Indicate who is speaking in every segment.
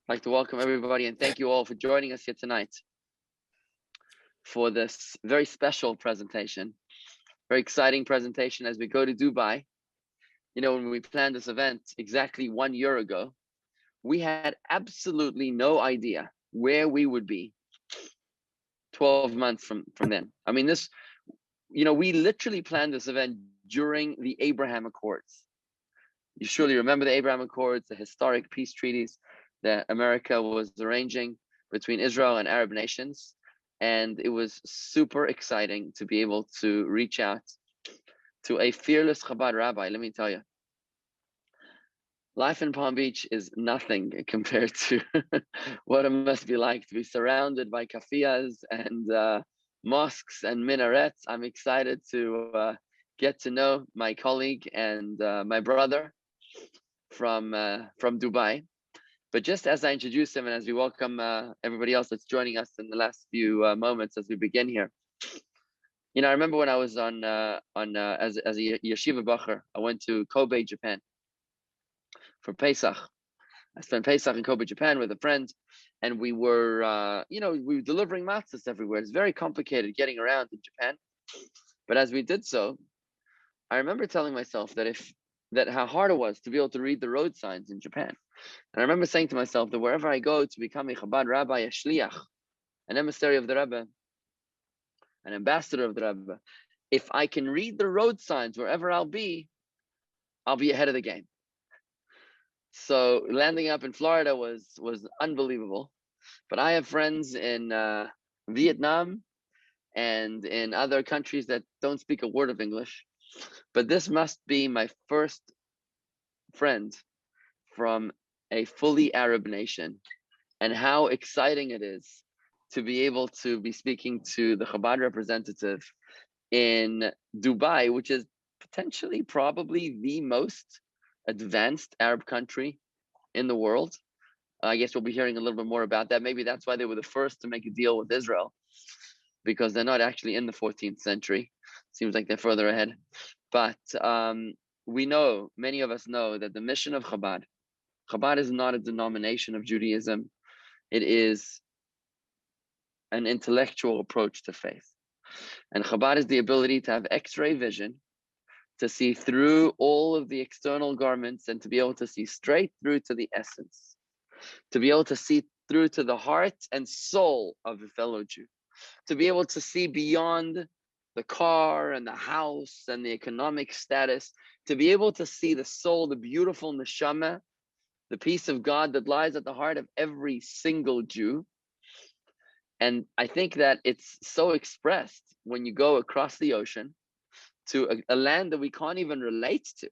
Speaker 1: I'd like to welcome everybody and thank you all for joining us here tonight for this very special presentation, very exciting presentation as we go to Dubai. You know, when we planned this event exactly 1 year ago, we had absolutely no idea where we would be 12 months from then. I mean, we literally planned this event during the Abrahamic Accords. You surely remember the Abrahamic Accords, the historic peace treaties that America was arranging between Israel and Arab nations. And it was super exciting to be able to reach out to a fearless Chabad rabbi. Let me tell you, life in Palm Beach is nothing compared to what it must be like to be surrounded by kafiyas and mosques and minarets. I'm excited to get to know my colleague and my brother from Dubai. But just as I introduce him and as we welcome everybody else that's joining us in the last few moments as we begin here, you know, I remember when I was as a yeshiva bacher, I went to Kobe, Japan for Pesach. I spent Pesach in Kobe, Japan with a friend, and we were, we were delivering matzahs everywhere. It's very complicated getting around in Japan. But as we did so, I remember telling myself that how hard it was to be able to read the road signs in Japan. And I remember saying to myself that wherever I go to become a Chabad rabbi, a shliach, an emissary of the Rebbe, an ambassador of the Rebbe, if I can read the road signs wherever I'll be ahead of the game. So landing up in Florida was unbelievable. But I have friends in Vietnam and in other countries that don't speak a word of English. But this must be my first friend from a fully Arab nation, and how exciting it is to be able to be speaking to the Chabad representative in Dubai, which is potentially probably the most advanced Arab country in the world. I guess we'll be hearing a little bit more about that. Maybe that's why they were the first to make a deal with Israel, because they're not actually in the 14th century. Seems like they're further ahead. But we know, many of us know, that the mission of Chabad is not a denomination of Judaism. It is an intellectual approach to faith. And Chabad is the ability to have X-ray vision, to see through all of the external garments and to be able to see straight through to the essence, to be able to see through to the heart and soul of a fellow Jew, to be able to see beyond the car and the house and the economic status, to be able to see the soul, the beautiful neshama, the peace of God that lies at the heart of every single Jew. And I think that it's so expressed when you go across the ocean to a land that we can't even relate to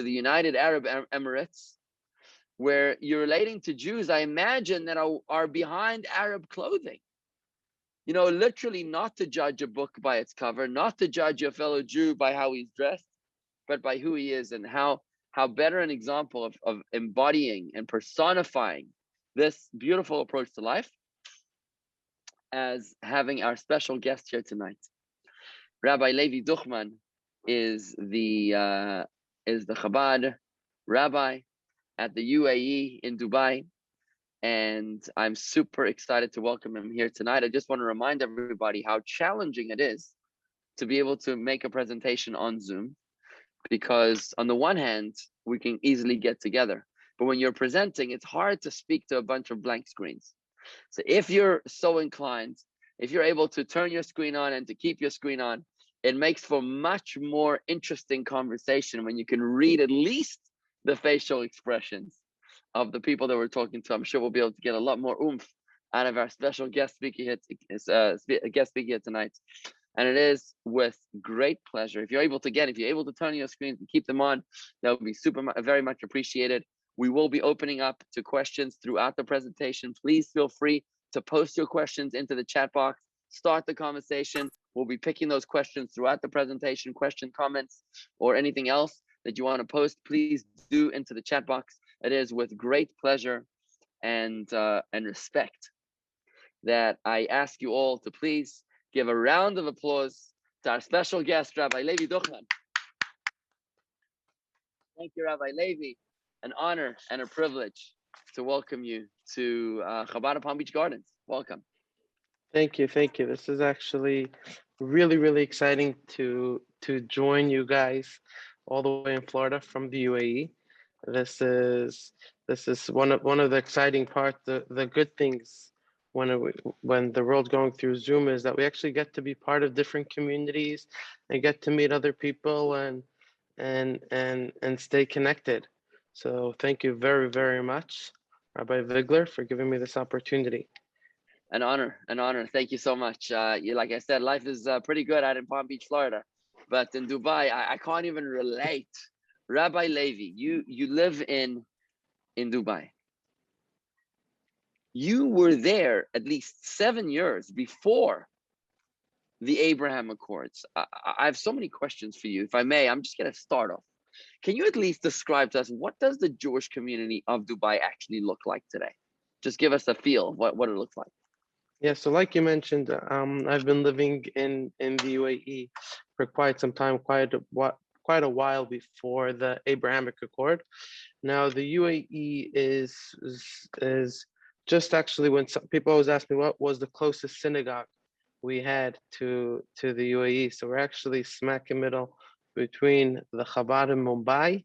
Speaker 1: the United Arab Emirates, where you're relating to Jews, I imagine, that are behind Arab clothing. You know, literally not to judge a book by its cover, not to judge your fellow Jew by how he's dressed, but by who he is and how better an example of embodying and personifying this beautiful approach to life as having our special guest here tonight. Rabbi Levi Duchman is the Chabad rabbi at the UAE in Dubai, and I'm super excited to welcome him here tonight. I just want to remind everybody how challenging it is to be able to make a presentation on Zoom, because on the one hand, we can easily get together, but when you're presenting, it's hard to speak to a bunch of blank screens. So if you're so inclined, if you're able to turn your screen on and to keep your screen on, it makes for much more interesting conversation when you can read at least the facial expressions of the people that we're talking to. I'm sure we'll be able to get a lot more oomph out of our special guest speaker here tonight. And it is with great pleasure. If you're able to turn your screens and keep them on, that would be very much appreciated. We will be opening up to questions throughout the presentation. Please feel free to post your questions into the chat box. Start the conversation. We'll be picking those questions throughout the presentation, comments, or anything else that you want to post. Please do into the chat box. It is with great pleasure and respect that I ask you all to please give a round of applause to our special guest, Rabbi Levi Duchman. Thank you, Rabbi Levi. An honor and a privilege to welcome you to Chabad of Palm Beach Gardens. Welcome.
Speaker 2: Thank you, thank you. This is actually really, really exciting to join you guys all the way in Florida from the UAE. This is this is one of the exciting parts. The good things when the world's going through Zoom is that we actually get to be part of different communities and get to meet other people and stay connected. So thank you very, very much, Rabbi Vigler, for giving me this opportunity.
Speaker 1: An honor, an honor. Thank you so much. Like I said, life is pretty good out in Palm Beach, Florida, but in Dubai, I can't even relate. Rabbi Levi, you live in Dubai. You were there at least 7 years before the Abraham Accords. I have so many questions for you. If I may, I'm just going to start off. Can you at least describe to us what does the Jewish community of Dubai actually look like today? Just give us a feel of what it looks like.
Speaker 2: Yeah, so like you mentioned, I've been living in the UAE for quite some time, quite a while before the Abrahamic Accord. Now, the UAE is just actually when some people always ask me what was the closest synagogue we had to the UAE. So we're actually smack in middle between the Chabad in Mumbai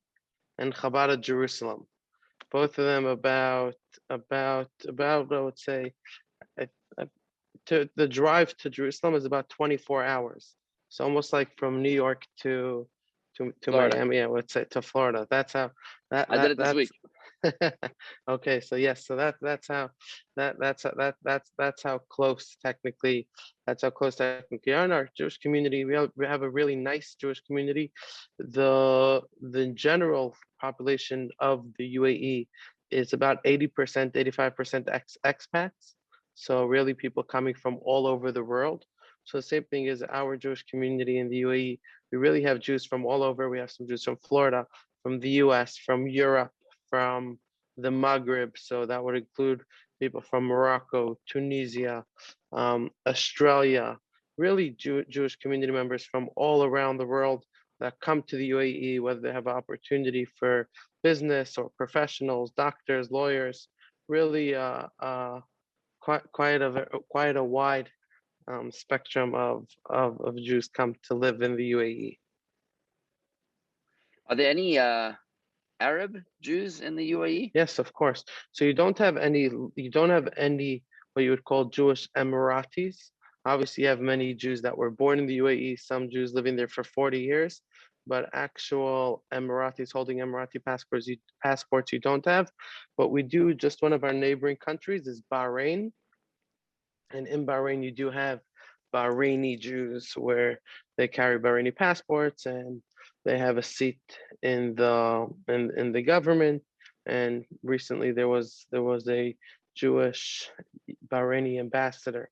Speaker 2: and Chabad of Jerusalem. Both of them about I would say. I, to the drive to Jerusalem is about 24 hours. So almost like from New York to
Speaker 1: Florida.
Speaker 2: Miami, I would say to Florida. That's how
Speaker 1: I did it this
Speaker 2: that's
Speaker 1: week.
Speaker 2: okay. So yes, so that's how close technically are in our Jewish community. We have a really nice Jewish community. The general population of the UAE is about 80%, 85% expats. So really people coming from all over the world. So the same thing is our Jewish community in the UAE. We really have Jews from all over. We have some Jews from Florida, from the US, from Europe, from the Maghreb. So that would include people from Morocco, Tunisia, Australia, really Jewish community members from all around the world that come to the UAE, whether they have an opportunity for business or professionals, doctors, lawyers, really quite a wide spectrum of Jews come to live in the UAE.
Speaker 1: Are there any Arab Jews in the UAE?
Speaker 2: Yes, of course. So you don't have any what you would call Jewish Emiratis. Obviously, you have many Jews that were born in the UAE, some Jews living there for 40 years, but actual Emiratis holding Emirati passports you don't have. But we do, just one of our neighboring countries is Bahrain. And in Bahrain, you do have Bahraini Jews where they carry Bahraini passports and they have a seat in the government. And recently there was a Jewish Bahraini ambassador,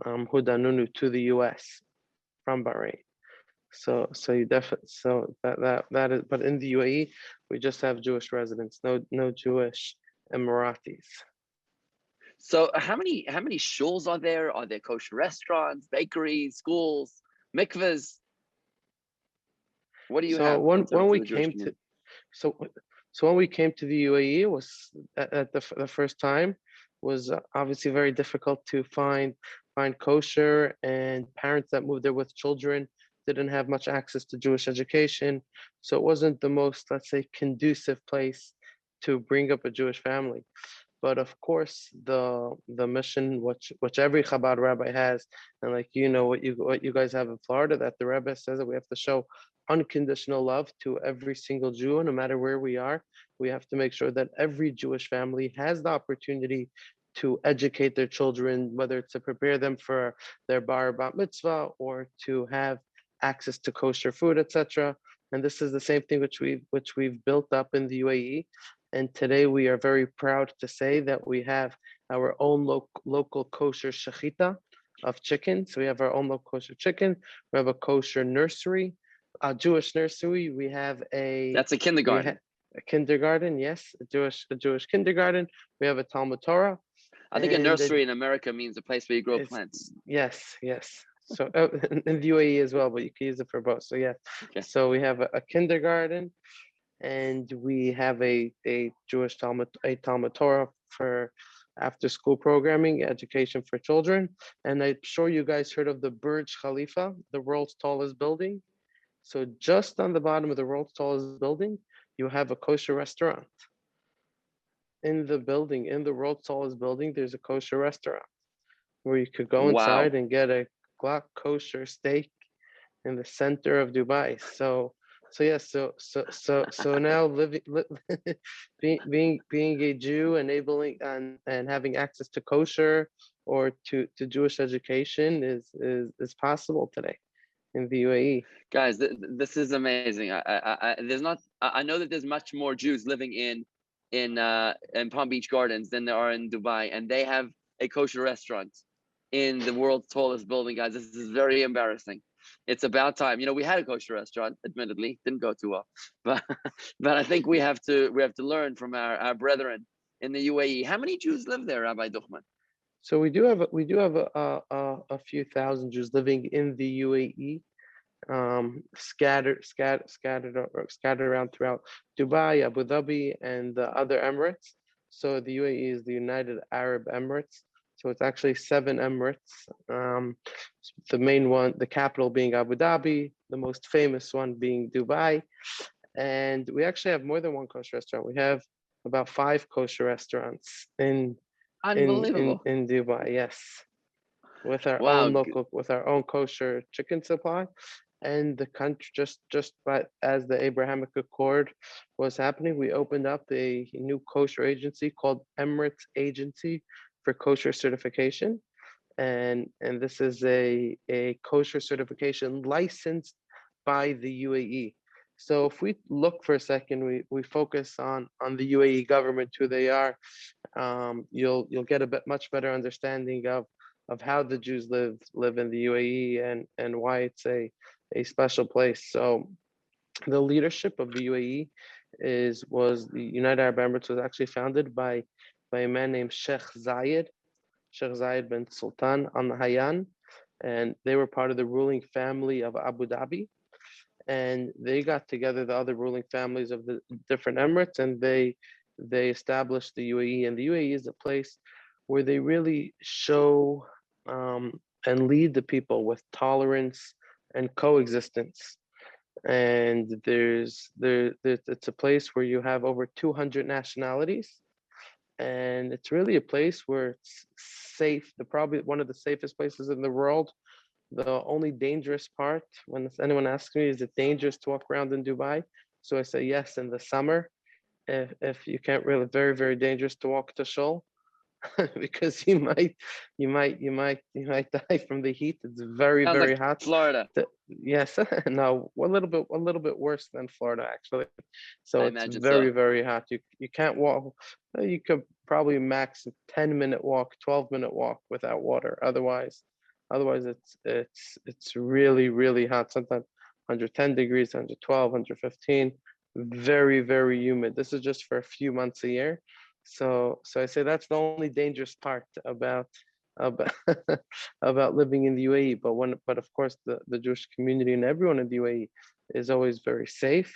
Speaker 2: Huda Nunu, to the U.S. from Bahrain. So you definitely that is, but in the UAE we just have Jewish residents, no Jewish Emiratis.
Speaker 1: So how many shuls are there? Are there kosher restaurants, bakeries, schools, mikvahs? What do you
Speaker 2: So
Speaker 1: have
Speaker 2: when
Speaker 1: in terms
Speaker 2: when
Speaker 1: of
Speaker 2: we
Speaker 1: the Jewish
Speaker 2: came to
Speaker 1: community?
Speaker 2: so so when we came to the UAE, it was at the first time was obviously very difficult to find kosher, and parents that moved there with children didn't have much access to Jewish education, so it wasn't the most, let's say, conducive place to bring up a Jewish family. But of course, the mission which every Chabad rabbi has, and like what you guys have in Florida, that the Rebbe says that we have to show unconditional love to every single Jew, no matter where we are. We have to make sure that every Jewish family has the opportunity to educate their children, whether it's to prepare them for their bar bat mitzvah or to have access to kosher food, etc. And this is the same thing which we've built up in the UAE. And today we are very proud to say that we have our own local kosher shechita of chicken. So we have our own local kosher chicken. We have a kosher nursery, a Jewish nursery. We have a
Speaker 1: That's a
Speaker 2: we have
Speaker 1: kindergarten.
Speaker 2: a kindergarten. Yes, a Jewish kindergarten. We have a Talmud Torah,
Speaker 1: I think a
Speaker 2: and
Speaker 1: nursery in America means a place where you grow
Speaker 2: it's
Speaker 1: plants.
Speaker 2: yes, yes. So in the UAE as well, but you can use it for both. So yeah.
Speaker 1: Okay.
Speaker 2: So we have a kindergarten, and we have a Jewish Talmud Torah for after school programming, education for children. And I'm sure you guys heard of the Burj Khalifa, the world's tallest building. So just on the bottom of the world's tallest building, you have a kosher restaurant. In the building, in the world's tallest building, there's a kosher restaurant where you could go
Speaker 1: Wow.
Speaker 2: inside and get a Glock kosher steak in the center of Dubai. So now being a Jew, enabling and having access to kosher or to Jewish education is possible today in the UAE.
Speaker 1: Guys, this is amazing. There's not. I know that there's much more Jews living in Palm Beach Gardens than there are in Dubai, and they have a kosher restaurant in the world's tallest building. Guys, this is very embarrassing. It's about time. You know, we had a kosher restaurant. Admittedly, didn't go too well, but I think we have to learn from our brethren in the UAE. How many Jews live there, Rabbi Duchman?
Speaker 2: So we do have a few thousand Jews living in the UAE, scattered around throughout Dubai, Abu Dhabi, and the other Emirates. So the UAE is the United Arab Emirates. So it's actually seven Emirates. The main one, the capital being Abu Dhabi, the most famous one being Dubai. And we actually have more than one kosher restaurant. We have about five kosher restaurants
Speaker 1: Unbelievable.
Speaker 2: in Dubai. Yes,
Speaker 1: Wow.
Speaker 2: with our own kosher chicken supply, and the country just by as the Abrahamic Accord was happening, we opened up a new kosher agency called Emirates Agency for Kosher Certification, and this is a kosher certification licensed by the UAE. So if we look for a second, we focus on the UAE government, who they are, you'll get a much better understanding of how the Jews live in the UAE and why it's a special place. So the leadership of the UAE was the United Arab Emirates was actually founded by a man named Sheikh Zayed bin Sultan Al Nahyan, and they were part of the ruling family of Abu Dhabi. And they got together the other ruling families of the different emirates, and they established the UAE. And the UAE is a place where they really show and lead the people with tolerance and coexistence. And it's a place where you have over 200 nationalities, and it's really a place where it's safe. The probably one of the safest places in the world. The only dangerous part, when anyone asks me, is it dangerous to walk around in Dubai? So I say yes in the summer. If you can't really, very, very dangerous to walk to Shul because you might die from the heat. It's very,
Speaker 1: Sounds
Speaker 2: very
Speaker 1: like
Speaker 2: hot.
Speaker 1: Florida.
Speaker 2: Yes, no, a little bit worse than Florida actually. So
Speaker 1: I
Speaker 2: it's
Speaker 1: imagine
Speaker 2: very,
Speaker 1: so.
Speaker 2: very hot. You can't walk. You could probably max a 10-minute walk, 12-minute walk without water. Otherwise it's really, really hot. Sometimes 110 degrees, 112, 115. Very, very humid. This is just for a few months a year. So I say that's the only dangerous part about about living in the UAE. But of course the Jewish community and everyone in the UAE is always very safe,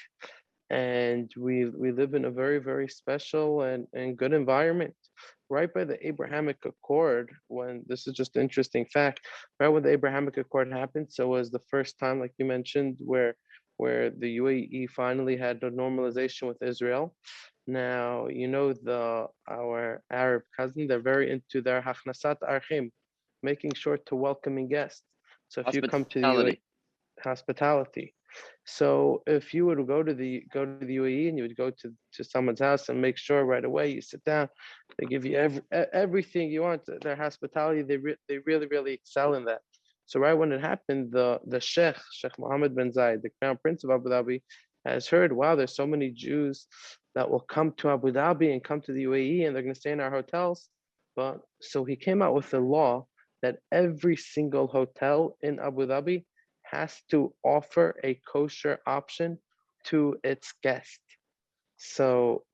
Speaker 2: and we live in a very, very special and good environment. Right by the Abrahamic Accord, when this is just an interesting fact, right when the Abrahamic Accord happened, so was the first time, like you mentioned, where the UAE finally had a normalization with Israel. Now, you know, our Arab cousin, they're very into their hachnasat archim, making sure to welcoming guests. So if you come to the UAE,
Speaker 1: Hospitality.
Speaker 2: hospitality. So if you would go to the UAE and you would go to someone's house and make sure right away you sit down, they give you everything you want. Their hospitality, they really, really excel in that. So right when it happened, the Sheikh Mohammed bin Zayed, the Crown Prince of Abu Dhabi, has heard, wow, there's so many Jews that will come to Abu Dhabi and come to the UAE and they're going to stay in our hotels. But so he came out with a law that every single hotel in Abu Dhabi has to offer a kosher option to its guest. So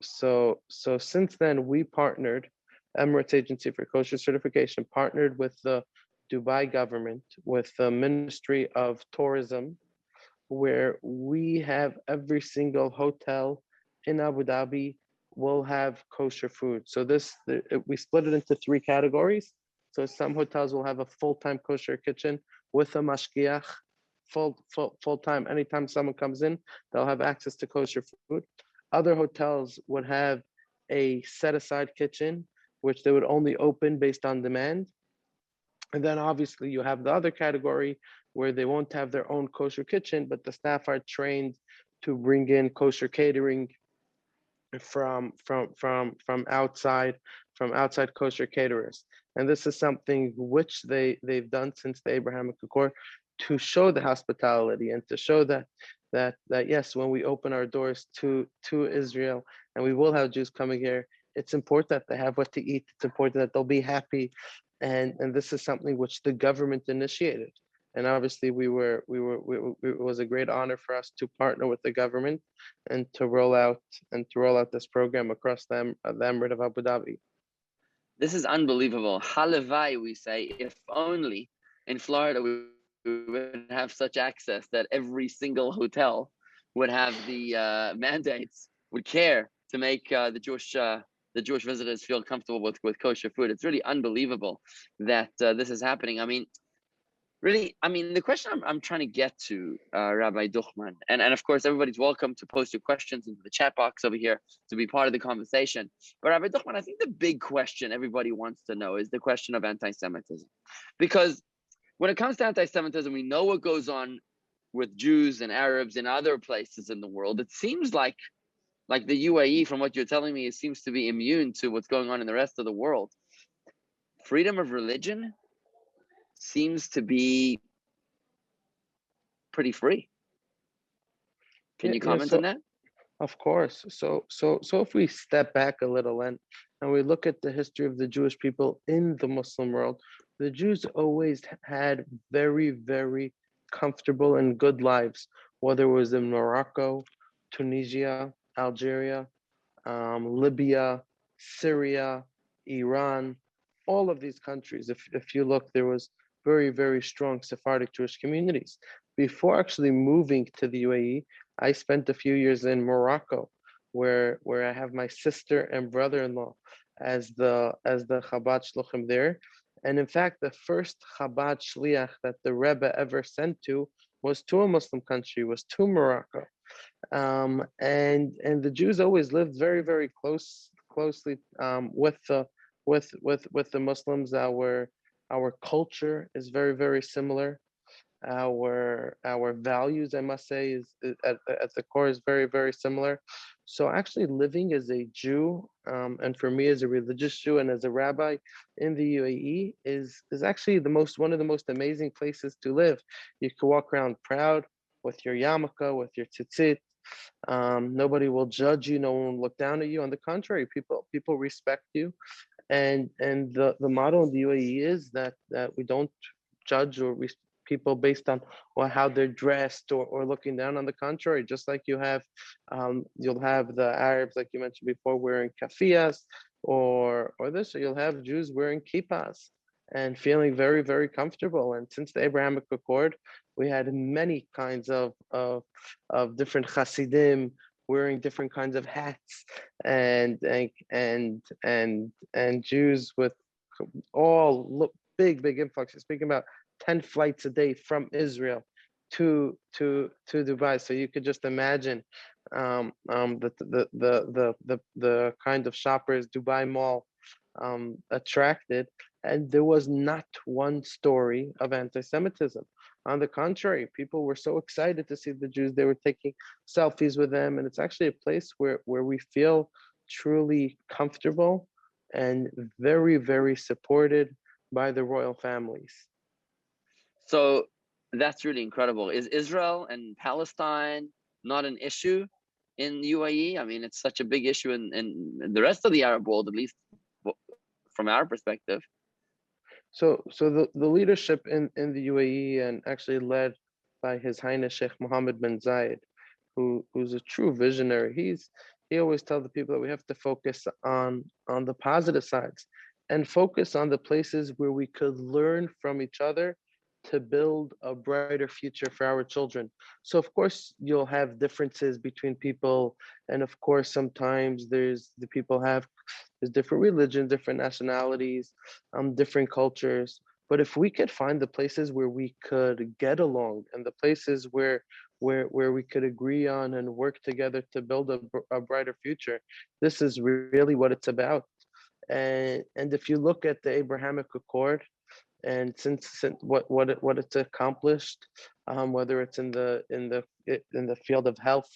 Speaker 2: since then, we partnered, Emirates Agency for Kosher Certification partnered with the Dubai government, with the Ministry of Tourism, where we have every single hotel in Abu Dhabi will have kosher food. So we split it into three categories. So some hotels will have a full-time kosher kitchen with a mashgiach, full time. Anytime someone comes in, they'll have access to kosher food. Other hotels would have a set-aside kitchen, which they would only open based on demand. And then obviously you have the other category where they won't have their own kosher kitchen, but the staff are trained to bring in kosher catering from outside kosher caterers. And this is something which they've done since the Abrahamic Accord to show the hospitality and to show that yes, when we open our doors to Israel and we will have Jews coming here, it's important that they have what to eat. It's important that they'll be happy, and this is something which the government initiated. And obviously, it was a great honor for us to partner with the government and to roll out this program across the Emirate of Abu Dhabi.
Speaker 1: This is unbelievable. Halavai, we say, if only in Florida we would have such access that every single hotel would have the mandates, would care to make the Jewish visitors feel comfortable with kosher food. It's really unbelievable that this is happening. I mean, really, the question I'm trying to get to, Rabbi Duchman, and of course, everybody's welcome to post your questions into the chat box over here to be part of the conversation. But Rabbi Duchman, I think the big question everybody wants to know is the question of anti-Semitism. Because when it comes to anti-Semitism, we know what goes on with Jews and Arabs in other places in the world. It seems like the UAE, from what you're telling me, it seems to be immune to what's going on in the rest of the world. Freedom of religion seems to be pretty free. Can you comment on that?
Speaker 2: Of course. So if we step back a little and we look at the history of the Jewish people in the Muslim world, the Jews always had very, very comfortable and good lives, whether it was in Morocco, Tunisia, Algeria, Libya, Syria, Iran, all of these countries. If you look, there was very, very strong Sephardic Jewish communities. Before actually moving to the UAE, I spent a few years in Morocco, where I have my sister and brother-in-law as the Chabad shluchim there. And in fact, the first Chabad shliach that the Rebbe ever sent to was to a Muslim country, was to Morocco. And the Jews always lived very, very closely with the Muslims. Our culture is very, very similar. Our values, I must say, is at the core is very, very similar. So actually living as a Jew, and for me as a religious Jew and as a rabbi in the UAE is actually one of the most amazing places to live. You can walk around proud with your yarmulke, with your tzitzit. Nobody will judge you. No one will look down at you. On the contrary, people respect you. And the model in the UAE is that we don't judge or people based on how they're dressed or looking down. On the contrary, just like you'll have the Arabs, like you mentioned before, wearing kafiyas or this, or you'll have Jews wearing kippahs and feeling very, very comfortable. And since the Abrahamic Accord, we had many kinds of different Hasidim wearing different kinds of hats, and Jews with all big influx. Speaking about 10 flights a day from Israel to Dubai. So you could just imagine the kind of shoppers Dubai Mall attracted, and there was not one story of anti-Semitism. On the contrary, people were so excited to see the Jews. They were taking selfies with them, and it's actually a place where we feel truly comfortable and very, very supported by the royal families.
Speaker 1: So that's really incredible. Is Israel and Palestine not an issue in UAE? I mean, it's such a big issue in the rest of the Arab world, at least from our perspective.
Speaker 2: So the leadership in the UAE, and actually led by His Highness Sheikh Mohammed bin Zayed, who's a true visionary. He always tells the people that we have to focus on the positive sides and focus on the places where we could learn from each other to build a brighter future for our children. So of course you'll have differences between people, and of course sometimes there's different religions, different nationalities, different cultures. But if we could find the places where we could get along, and the places where we could agree on and work together to build a brighter future, this is really what it's about. And if you look at the Abrahamic Accord, and since what it's accomplished, whether it's in the field of health,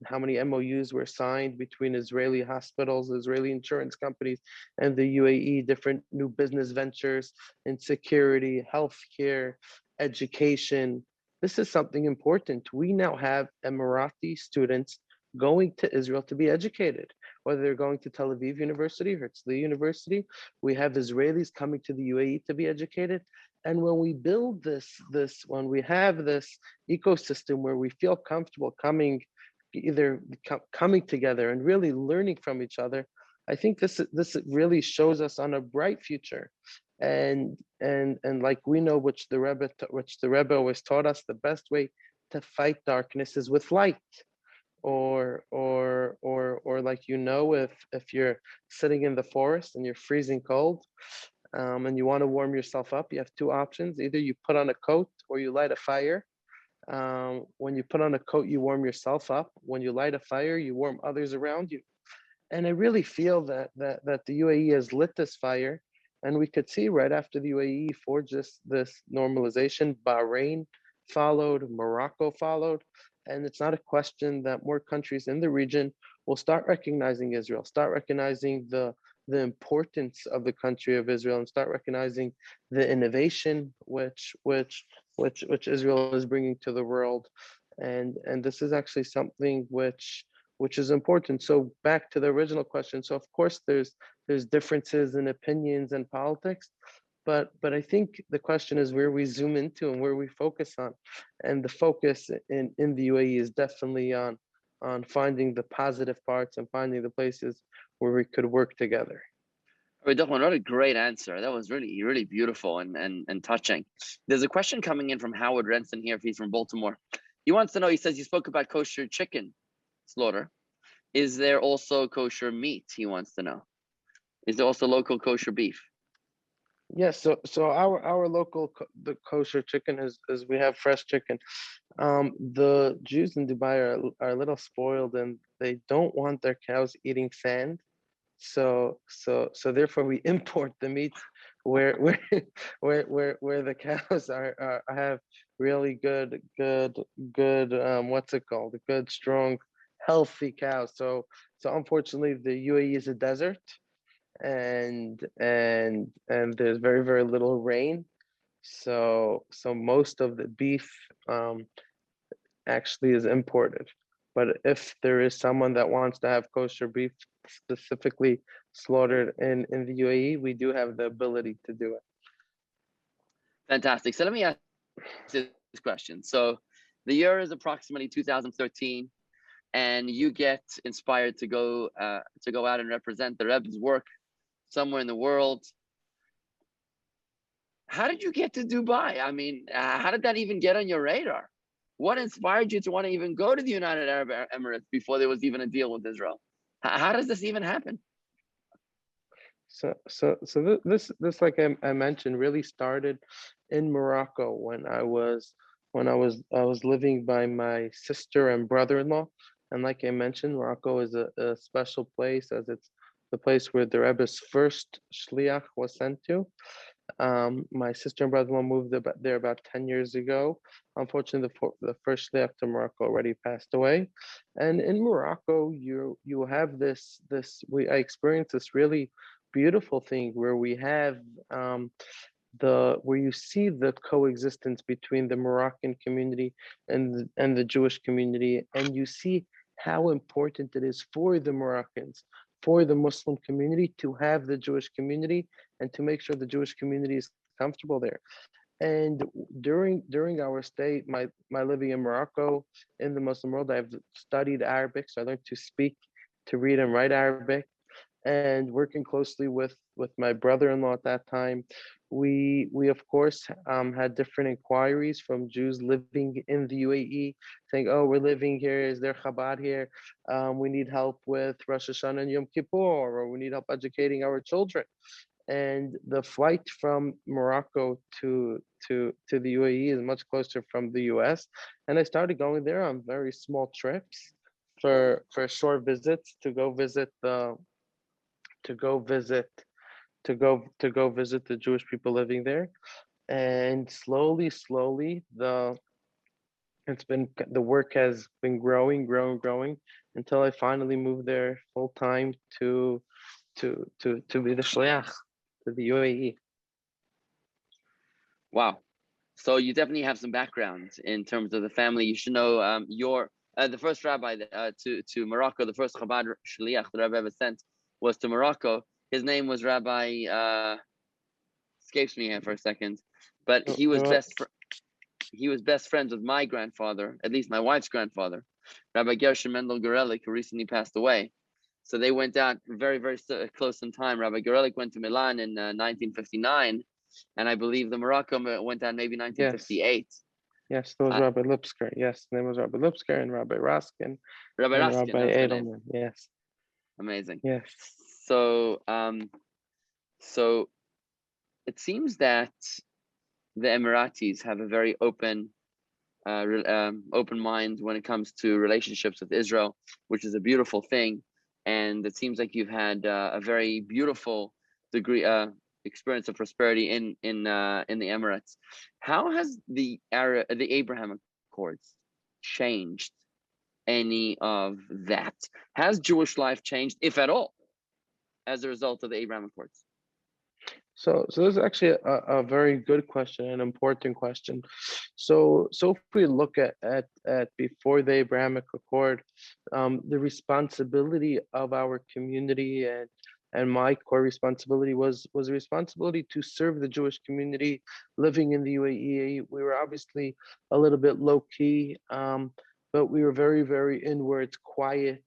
Speaker 2: how many MOUs were signed between Israeli hospitals, Israeli insurance companies, and the UAE, different new business ventures in security, healthcare, education. This is something important. We now have Emirati students going to Israel to be educated, whether they're going to Tel Aviv University, Herzliya University. We have Israelis coming to the UAE to be educated. And when we build when we have this ecosystem where we feel comfortable coming together and really learning from each other, I think this really shows us on a bright future. And like we know, which the Rebbe always taught us, the best way to fight darkness is with light. Or like, if you're sitting in the forest and you're freezing cold, and you want to warm yourself up, you have two options: either you put on a coat or you light a fire. When you put on a coat, you warm yourself up. When you light a fire, you warm others around you. And I really feel that the UAE has lit this fire, and we could see right after the UAE forged this normalization, Bahrain followed, Morocco followed, and it's not a question that more countries in the region will start recognizing Israel, start recognizing the importance of the country of Israel, and start recognizing the innovation which Israel is bringing to the world. And this is actually something which is important. So back to the original question. So of course there's differences in opinions and politics, but I think the question is where we zoom into and where we focus on. And the focus in the UAE is definitely on finding the positive parts and finding the places where we could work together.
Speaker 1: What a great answer. That was really, really beautiful and touching. There's a question coming in from Howard Renson here. He's from Baltimore. He wants to know, he says, you spoke about kosher chicken slaughter. Is there also kosher meat? He wants to know. Is there also local kosher beef?
Speaker 2: Yes, so our local the kosher chicken is we have fresh chicken. The Jews in Dubai are a little spoiled, and they don't want their cows eating sand. So therefore we import the meat where where the cows are have really good what's it called? Good, strong, healthy cows. So unfortunately the UAE is a desert, and there's very little rain. So most of the beef actually is imported. But if there is someone that wants to have kosher beef specifically slaughtered in the UAE, we do have the ability to do it.
Speaker 1: Fantastic. So let me ask this question. So the year is approximately 2013, and you get inspired to go out and represent the Rebbe's work somewhere in the world. How did you get to Dubai? I mean, how did that even get on your radar? What inspired you to want to even go to the United Arab Emirates before there was even a deal with Israel? How does this even happen?
Speaker 2: So this like I mentioned really started in Morocco when I was living by my sister and brother-in-law. And like I mentioned, Morocco is a special place, as it's the place where the Rebbe's first shliach was sent to. My sister and brother-in-law moved there about 10 years ago. Unfortunately, the first shliach to Morocco already passed away. And in Morocco, you have I experienced this really beautiful thing where we have where you see the coexistence between the Moroccan community and the Jewish community, and you see how important it is for the Moroccans, for the Muslim community, to have the Jewish community and to make sure the Jewish community is comfortable there. And during our stay, my living in Morocco in the Muslim world, I've studied Arabic, so I learned to speak, to read and write Arabic. and working closely with my brother-in-law at that time, we of course had different inquiries from Jews living in the UAE, saying, "Oh, we're living here. Is there Chabad here? We need help with Rosh Hashanah and Yom Kippur, or we need help educating our children." And the flight from Morocco to the UAE is much closer from the US. And I started going there on very small trips for short visits to go visit the to go visit to go visit the Jewish people living there. And slowly the work has been growing until I finally moved there full time to be the shliach to the UAE.
Speaker 1: Wow. So you definitely have some background in terms of the family. You should know your the first rabbi to Morocco, the first Chabad shliach the Rabbi ever sent was to Morocco. His name was Rabbi escapes me here for a second, but he was best friends with my grandfather, at least my wife's grandfather, Rabbi Gershon Mendel Gorelik, who recently passed away. So they went out very close in time. Rabbi Gorelik went to Milan in 1959, and I believe the Morocco went out maybe
Speaker 2: Yes.
Speaker 1: 1958.
Speaker 2: Yes, there was Rabbi Lipsker. Yes, his name was Rabbi Lipsker and Rabbi Raskin
Speaker 1: Rabbi
Speaker 2: and
Speaker 1: Raskin,
Speaker 2: Rabbi
Speaker 1: that's the name.
Speaker 2: Edelman. Yes.
Speaker 1: Amazing.
Speaker 2: Yes.
Speaker 1: So, so it seems that the Emiratis have a very open mind when it comes to relationships with Israel, which is a beautiful thing. And it seems like you've had a very beautiful degree experience of prosperity in the Emirates. How has the Abrahamic Accords changed any of that? Has Jewish life changed, if at all, as a result of the Abrahamic Accords?
Speaker 2: So this is actually a very good question, an important question. So if we look at before the Abrahamic Accord, the responsibility of our community and my core responsibility was a responsibility to serve the Jewish community living in the UAE. We were obviously a little bit low key, but we were very inward, quiet.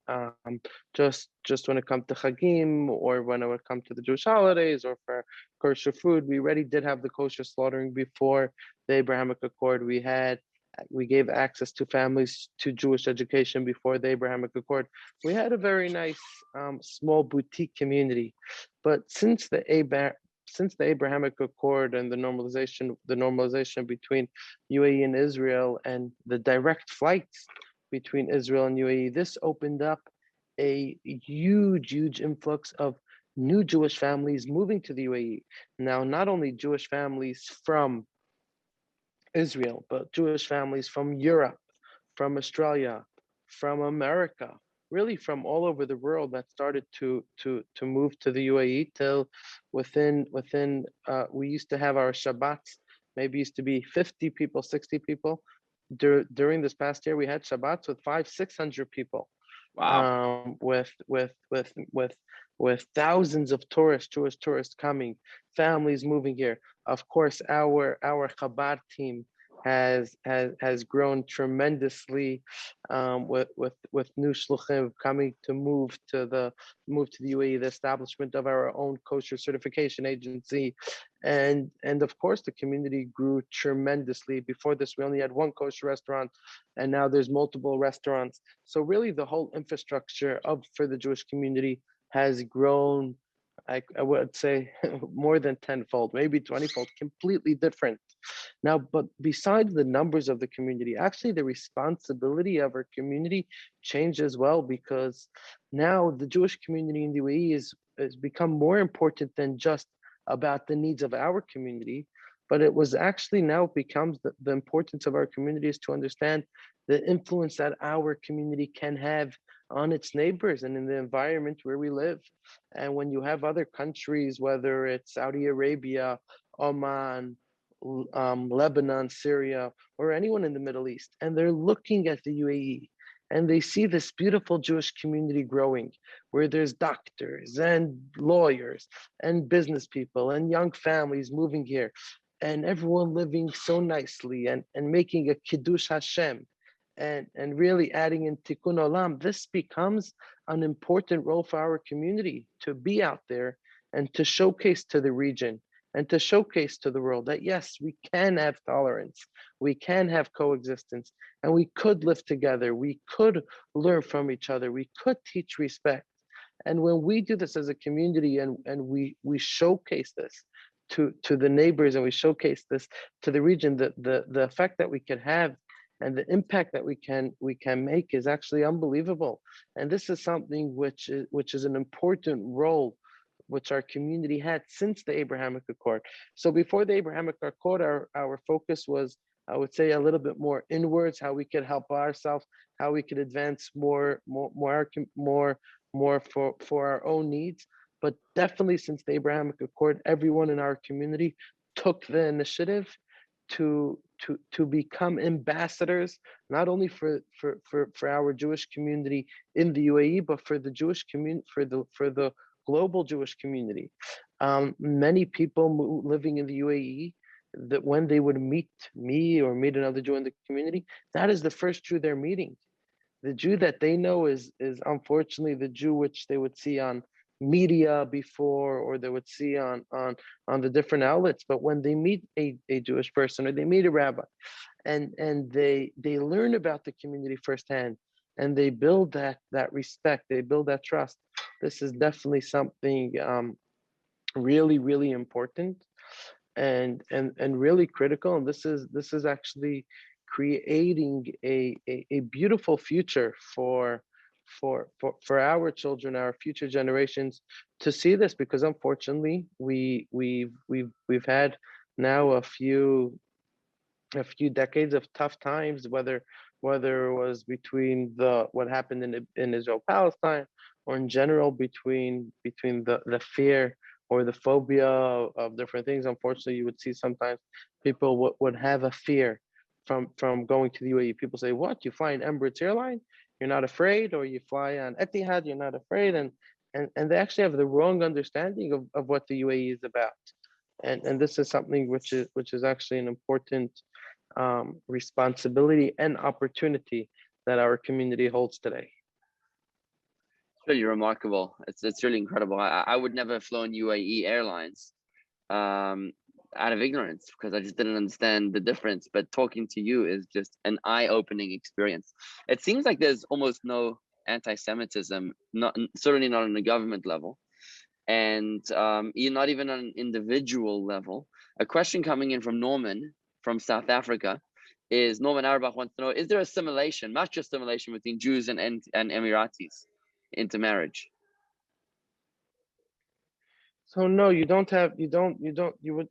Speaker 2: Um, just when it comes to Chagim or when it would come to the Jewish holidays or for kosher food, we already did have the kosher slaughtering before the Abrahamic Accord. We gave access to families to Jewish education before the Abrahamic Accord. We had a very nice small boutique community, but since the Abrahamic Accord and the normalization between UAE and Israel and the direct flights between Israel and UAE, this opened up a huge influx of new Jewish families moving to the UAE. Now, not only Jewish families from Israel, but Jewish families from Europe, from Australia, from America, really from all over the world that started to move to the UAE till within we used to have our Shabbats, maybe used to be 50 people, 60 people. During this past year, we had Shabbats with 500-600 people,
Speaker 1: Wow.
Speaker 2: with thousands of tourists, Jewish tourists coming, families moving here. Of course, our Chabad team has grown tremendously, with new shluchim coming to move to the UAE, the establishment of our own kosher certification agency, and of course the community grew tremendously. Before this, we only had one kosher restaurant, and now there's multiple restaurants. So really, the whole infrastructure for the Jewish community has grown. I would say more than tenfold, maybe 20-fold, completely different. Now, but besides the numbers of the community, actually the responsibility of our community changed as well, because now the Jewish community in the UAE has become more important than just about the needs of our community, but it was actually now becomes the importance of our community is to understand the influence that our community can have on its neighbors and in the environment where we live. And when you have other countries, whether it's Saudi Arabia, Oman, Lebanon, Syria, or anyone in the Middle East, and they're looking at the UAE and they see this beautiful Jewish community growing, where there's doctors and lawyers and business people and young families moving here, and everyone living so nicely and making a Kiddush Hashem and really adding in tikkun olam, this becomes an important role for our community to be out there and to showcase to the region and to showcase to the world that yes, we can have tolerance, we can have coexistence, and we could live together, we could learn from each other, we could teach respect. And when we do this as a community and we showcase this to the neighbors and we showcase this to the region, the effect that we can have and the impact that we can make is actually unbelievable. And this is something which is an important role which our community had since the Abrahamic Accord. So before the Abrahamic Accord, our focus was, I would say, a little bit more inwards, how we could help ourselves, how we could advance more for our own needs. But definitely since the Abrahamic Accord, everyone in our community took the initiative to become ambassadors, not only for our Jewish community in the UAE, but for the Jewish community, for the global Jewish community. Many people living in the UAE, that when they would meet me or meet another Jew in the community, that is the first Jew they're meeting. The Jew that they know is unfortunately the Jew which they would see on media before, or they would see on the different outlets. But when they meet a Jewish person or they meet a rabbi, and they learn about the community firsthand, and they build that respect, they build that trust. This is definitely something really, really important and really critical. And this is actually creating a beautiful future for our children, our future generations, to see this, because unfortunately we've had now a few decades of tough times, whether it was between the what happened in Israel Palestine, or in general between the fear or the phobia of different things. Unfortunately, you would see sometimes people would have a fear from going to the UAE. People say, "What? You fly an Emirates airline? You're not afraid?" Or you fly on Etihad? You're not afraid? And they actually have the wrong understanding of what the UAE is about. And this is something which is actually an important responsibility and opportunity that our community holds today.
Speaker 1: It's really remarkable. It's really incredible. I would never have flown UAE Airlines out of ignorance, because I just didn't understand the difference. But talking to you is just an eye-opening experience. It seems like there's almost no anti-Semitism, certainly not on a government level, and not even on an individual level. A question coming in from Norman from South Africa is, Norman Auerbach wants to know, is there assimilation, not just assimilation, between Jews and Emiratis into marriage?
Speaker 2: So no, you would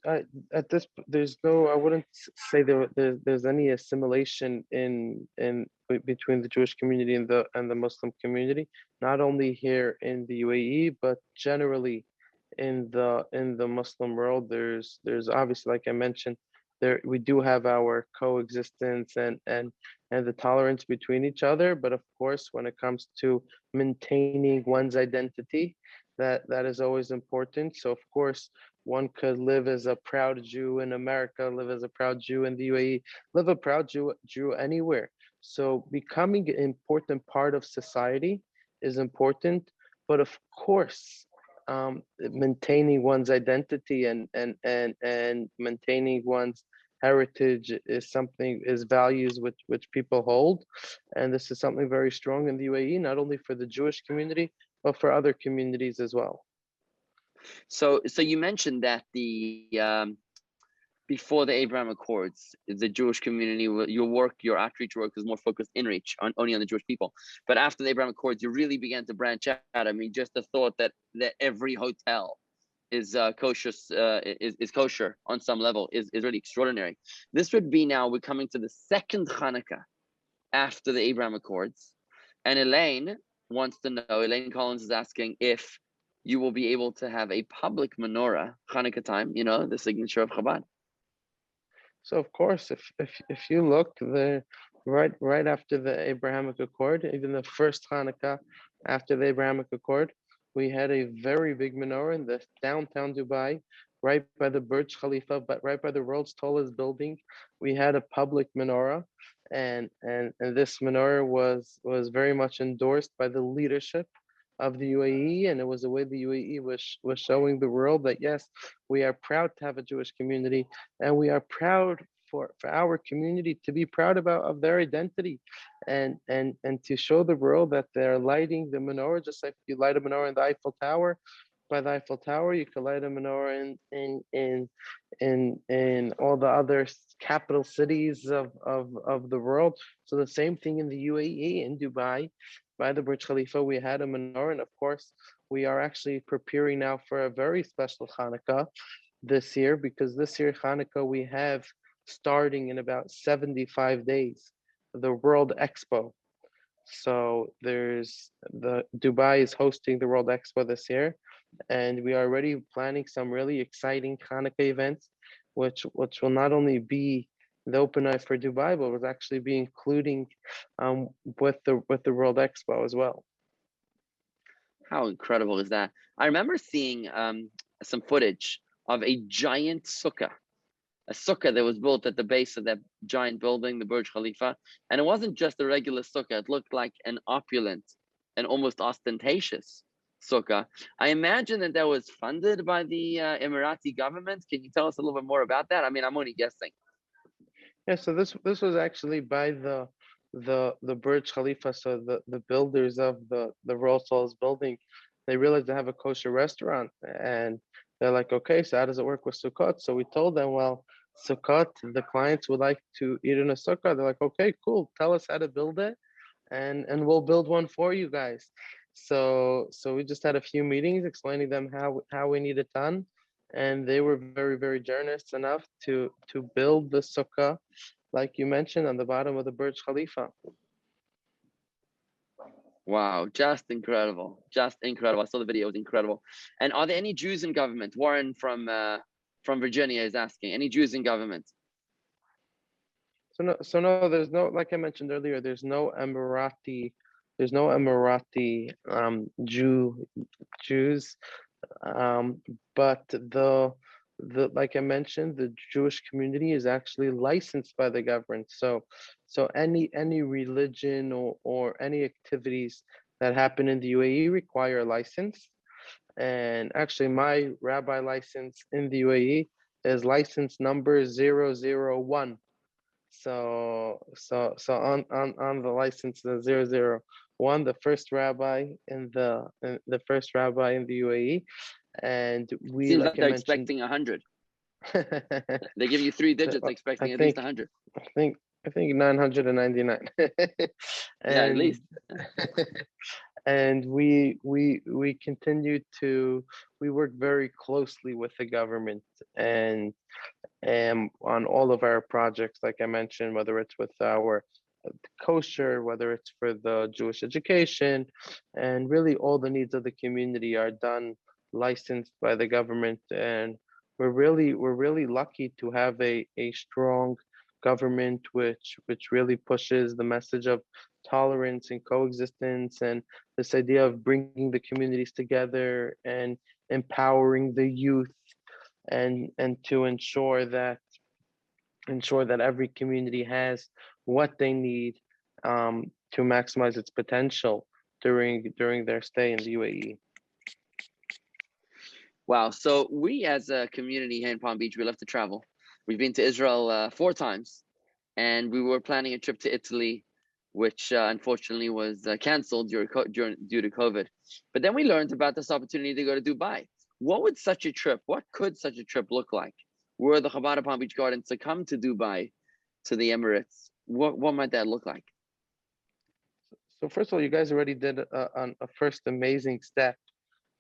Speaker 2: at this, there's no, I wouldn't say there's any assimilation between the Jewish community and the Muslim community, not only here in the UAE, but generally in the Muslim world. There's obviously, like I mentioned, there we do have our coexistence and the tolerance between each other. But of course, when it comes to maintaining one's identity, that is always important. So of course, one could live as a proud Jew in America, live as a proud Jew in the UAE, live a proud Jew anywhere. So becoming an important part of society is important. But of course, maintaining one's identity and maintaining one's heritage is values which people hold. And this is something very strong in the UAE, not only for the Jewish community, but for other communities as well.
Speaker 1: So you mentioned that before the Abraham Accords, the Jewish community, your outreach work was more focused only on the Jewish people. But after the Abraham Accords, you really began to branch out. I mean, just the thought that every hotel is kosher, is kosher on some level is really extraordinary. This would be, now we're coming to the second Hanukkah after the Abraham Accords, and Elaine wants to know. Elaine Collins is asking if you will be able to have a public menorah Hanukkah time. The signature of Chabad.
Speaker 2: So of course, if you look, the right after the Abrahamic Accord, even the first Hanukkah after the Abrahamic Accord, we had a very big menorah in the downtown Dubai, right by the Burj Khalifa, but right by the world's tallest building. We had a public menorah, and this menorah was very much endorsed by the leadership of the UAE, and it was the way the UAE was showing the world that yes, we are proud to have a Jewish community, and we are proud for our community to be proud about of their identity, and to show the world that they're lighting the menorah just like you light a menorah in the Eiffel Tower. By the Eiffel Tower, you could light a menorah in all the other capital cities of the world. So the same thing in the UAE, in Dubai, by the Burj Khalifa, we had a menorah, and of course, we are actually preparing now for a very special Hanukkah this year, because this year Hanukkah we have starting in about 75 days, the World Expo. So there's the Dubai is hosting the World Expo this year, and we are already planning some really exciting Hanukkah events, which will not only be the open night for Dubai, but will actually be including with the World Expo as well.
Speaker 1: How incredible is that? I remember seeing some footage of a giant sukkah, a sukkah that was built at the base of that giant building, the Burj Khalifa. And it wasn't just a regular sukkah. It looked like an opulent and almost ostentatious sukkah. I imagine that that was funded by the Emirati government. Can you tell us a little bit more about that? I mean, I'm only guessing.
Speaker 2: Yeah, so this was actually by the Burj Khalifa. So the builders of the Rolls Royce building, they realized they have a kosher restaurant, and they're like, okay, so how does it work with Sukkot? So we told them, well, Sukkot, the clients would like to eat in a sukkah. They're like, okay, cool. Tell us how to build it, and we'll build one for you guys. So we just had a few meetings explaining them how we need it done, and they were very generous enough to build the sukkah, like you mentioned, on the bottom of the Burj Khalifa.
Speaker 1: Wow, just incredible. Just incredible. I saw the video, it was incredible. And are there any Jews in government? Warren from Virginia is asking, any Jews in government?
Speaker 2: So no, there's no, like I mentioned earlier, there's no Emirati Jews, but the like I mentioned, the Jewish community is actually licensed by the government. So any religion or any activities that happen in the UAE require a license. And actually, my rabbi license in the UAE is license number 001. So on the license, the 001, the first rabbi the first rabbi in the UAE, and we,
Speaker 1: Seems like
Speaker 2: like I
Speaker 1: they're
Speaker 2: mentioned,
Speaker 1: expecting 100. They give you three digits,
Speaker 2: so I
Speaker 1: expecting at least
Speaker 2: think
Speaker 1: 100.
Speaker 2: I think I think 999,
Speaker 1: Yeah, at
Speaker 2: and
Speaker 1: least.
Speaker 2: and we continue to we work very closely with the government, and on all of our projects, like I mentioned, whether it's with our kosher, whether it's for the Jewish education, and really all the needs of the community are done licensed by the government. And we're really lucky to have a strong government which really pushes the message of tolerance and coexistence, and this idea of bringing the communities together and empowering the youth, and to ensure that every community has what they need, to maximize its potential during their stay in the UAE.
Speaker 1: Wow. So we as a community here in Palm Beach, we love to travel. We've been to Israel 4 times, and we were planning a trip to Italy, which unfortunately was canceled due to COVID. But then we learned about this opportunity to go to Dubai. What could such a trip look like? Were the Chabad of Palm Beach Gardens to come to Dubai, to the Emirates? What might that look like?
Speaker 2: So first of all, you guys already did a first amazing step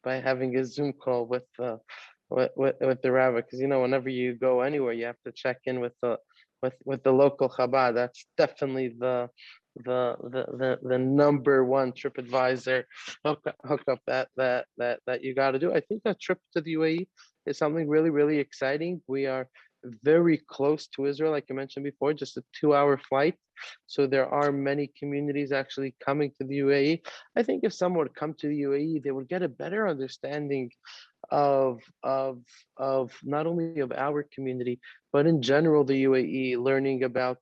Speaker 2: by having a Zoom call with the rabbi, because whenever you go anywhere, you have to check in with the local Chabad. That's definitely the number one TripAdvisor hookup that you got to do. I think that trip to the UAE is something really exciting. We are very close to Israel, like you mentioned before, just a 2-hour flight. So there are many communities actually coming to the UAE. I think if someone would come to the UAE, they would get a better understanding of of of not only of our community, but in general the UAE, learning about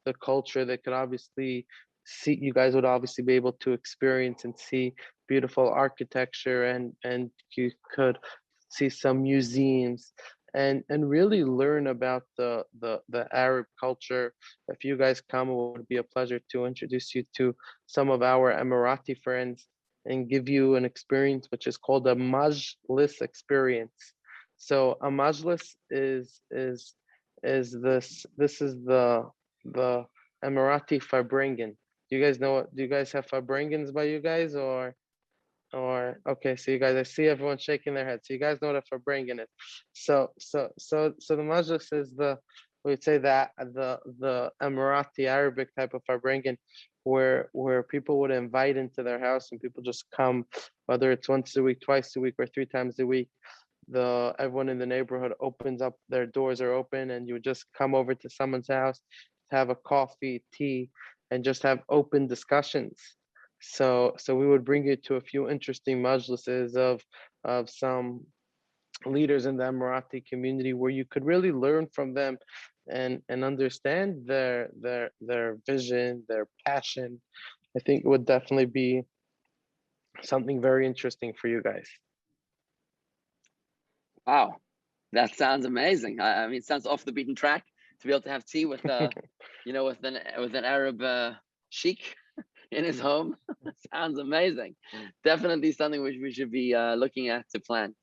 Speaker 2: the culture. They could obviously see, you guys would obviously be able to experience and see beautiful architecture, and you could see some museums and really learn about the Arab culture. If you guys come, it would be a pleasure to introduce you to some of our Emirati friends and give you an experience which is called a majlis experience. So a majlis is this is the Emirati Farbrengen. Do you guys know what? Do you guys have Farbrengens by you guys, or okay? So you guys, I see everyone shaking their heads. So you guys know what a Farbrengen is. So the Majlis is we'd say that the Emirati Arabic type of Farbrengen, where people would invite into their house and people just come, whether it's once a week, twice a week, or 3 times a week. Everyone in the neighborhood opens up, their doors are open, and you would just come over to someone's house, have a coffee, tea, and just have open discussions. So we would bring you to a few interesting majlises of some leaders in the Emirati community, where you could really learn from them and understand their vision, their passion. I think it would definitely be something very interesting for you guys.
Speaker 1: Wow, that sounds amazing. I mean, it sounds off the beaten track to be able to have tea with with an Arab sheikh in his home. Sounds amazing. Definitely something which we should be looking at to plan.